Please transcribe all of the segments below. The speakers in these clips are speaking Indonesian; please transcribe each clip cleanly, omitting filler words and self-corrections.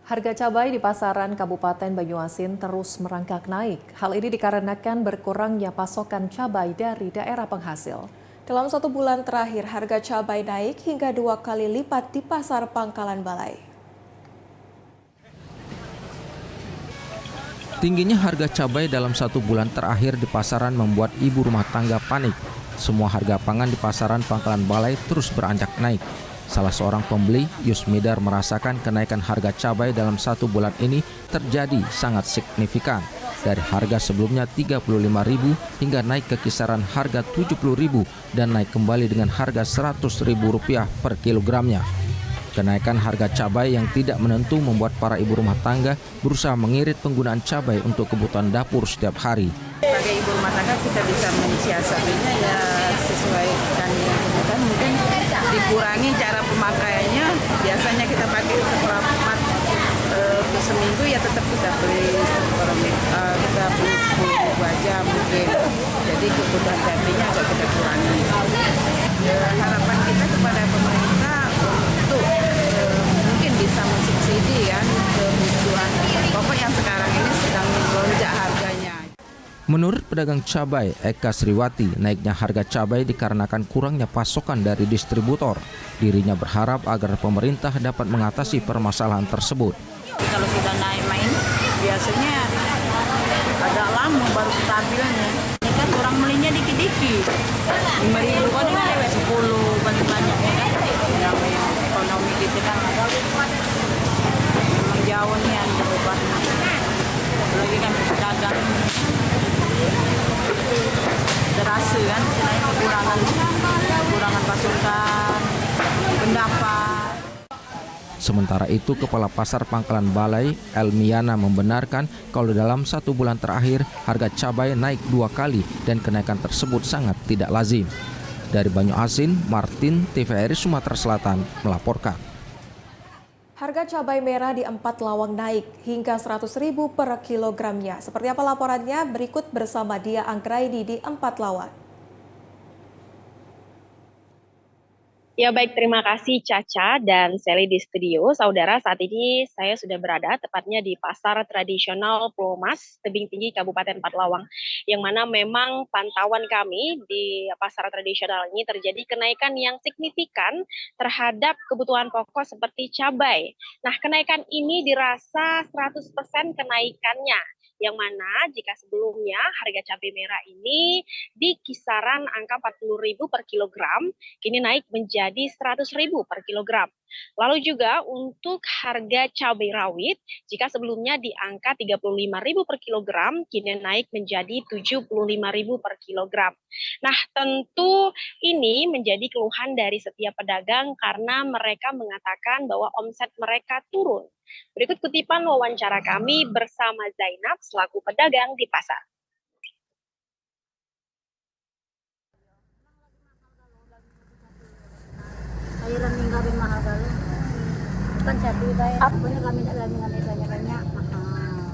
Harga cabai di pasaran Kabupaten Banyuasin terus merangkak naik. Hal ini dikarenakan berkurangnya pasokan cabai dari daerah penghasil. Dalam 1 bulan terakhir, harga cabai naik hingga 2 kali lipat di pasar Pangkalan Balai. Tingginya harga cabai dalam 1 bulan terakhir di pasaran membuat ibu rumah tangga panik. Semua harga pangan di pasaran Pangkalan Balai terus beranjak naik. Salah seorang pembeli, Yusmidar, merasakan kenaikan harga cabai dalam 1 bulan ini terjadi sangat signifikan. Dari harga sebelumnya Rp35.000 hingga naik ke kisaran harga Rp70.000 dan naik kembali dengan harga Rp100.000 per kilogramnya. Kenaikan harga cabai yang tidak menentu membuat para ibu rumah tangga berusaha mengirit penggunaan cabai untuk kebutuhan dapur setiap hari. Sebagai ibu rumah tangga kita bisa mensiasatinya ya sesuai kan yang kebutuhan, mungkin dikurangi cara pemakaiannya. Biasanya kita pakai seperempat untuk seminggu, ya tetap kita beli kita beli 10.000 aja mungkin. Jadi kebutuhan cabainya agak kita kurangi. Harapan kita kepada pemerintah untuk mungkin bisa mensubsidi kan kebutuhan pokok yang sekarang ini sedang melonjak harganya. Menurut pedagang cabai Eka Sriwati, naiknya harga cabai dikarenakan kurangnya pasokan dari distributor. Dirinya berharap agar pemerintah dapat mengatasi permasalahan tersebut. Kalau sudah naik main, biasanya agak lama baru stabilnya. Ini kan orang belinya dikit-dikit. 5.000 kan ini lewat 10 banyak ya kan. Yang ekonomi kita kan memang jauh nih yang berubah. Lagi kan pedagang terasa kan, selain kekurangan pasokan, pendapat. Sementara itu, Kepala Pasar Pangkalan Balai, Elmiana, membenarkan kalau dalam 1 bulan terakhir harga cabai naik 2 kali dan kenaikan tersebut sangat tidak lazim. Dari Banyuasin, Martin, TVRI Sumatera Selatan melaporkan. Harga cabai merah di 4 Lawang naik hingga Rp100.000 per kilogramnya. Seperti apa laporannya? Berikut bersama Dia Anggraini di 4 Lawang. Ya baik, terima kasih Caca dan Sally di studio. Saudara, saat ini saya sudah berada tepatnya di Pasar Tradisional Pulau Mas, Tebing Tinggi, Kabupaten 4 Lawang. Yang mana memang pantauan kami di pasar tradisional ini terjadi kenaikan yang signifikan terhadap kebutuhan pokok seperti cabai. Nah, kenaikan ini dirasa 100% kenaikannya. Yang mana jika sebelumnya harga cabai merah ini di kisaran angka Rp40.000 per kilogram, kini naik menjadi Rp100.000 per kilogram. Lalu juga untuk harga cabai rawit, jika sebelumnya di angka Rp35.000 per kilogram, kini naik menjadi Rp75.000 per kilogram. Nah, tentu ini menjadi keluhan dari setiap pedagang karena mereka mengatakan bahwa omset mereka turun. Berikut kutipan wawancara kami bersama Zainab selaku pedagang di pasar. Airan mingga bin mahal kali. Bukan cabai bayar. Apanya kami nak ngambil banyak-banyak mahal.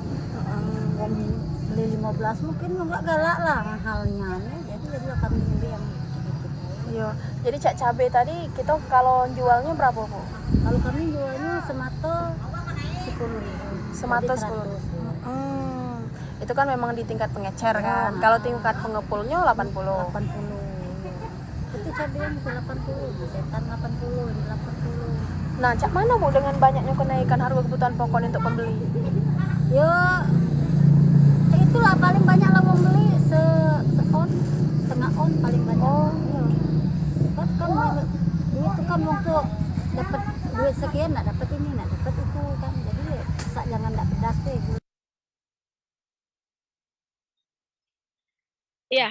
Kami beli 15 mungkin enggak galak lah mahalnya. Jadi kami beli yang sedikit. Iya. Jadi cak cabai tadi kita kalau jualnya berapa, Bu? Kalau kami jualnya semato 10.000. Semato 10.000. Itu kan memang di tingkat pengecer kan. Kalau tingkat pengepulnya 80. 80. Itu cabai yang 80, setan 80, ini 80. Nah, cak mana Bu dengan banyaknya kenaikan harga kebutuhan pokok untuk pembeli? Yo, itulah paling banyak lah membeli se-on, setengah on paling banyak. Oh, Kan itu kan untuk dapat duit sekian, nak dapat ini, nak dapat itu kan. Jadi jangan tak pedas deh. Ya,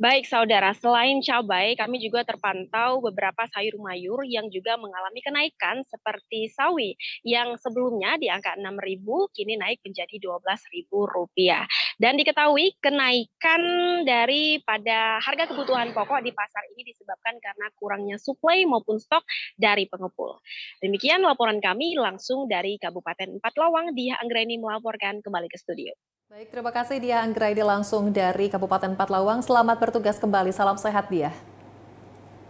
baik saudara, selain cabai, kami juga terpantau beberapa sayur mayur yang juga mengalami kenaikan seperti sawi yang sebelumnya di angka Rp6.000, kini naik menjadi Rp12.000. Dan diketahui kenaikan daripada harga kebutuhan pokok di pasar ini disebabkan karena kurangnya suplai maupun stok dari pengepul. Demikian laporan kami langsung dari Kabupaten 4 Lawang. Dia Anggraini melaporkan kembali ke studio. Baik, terima kasih Dia Anggraini langsung dari Kabupaten 4 Lawang. Selamat bertugas kembali. Salam sehat Dia.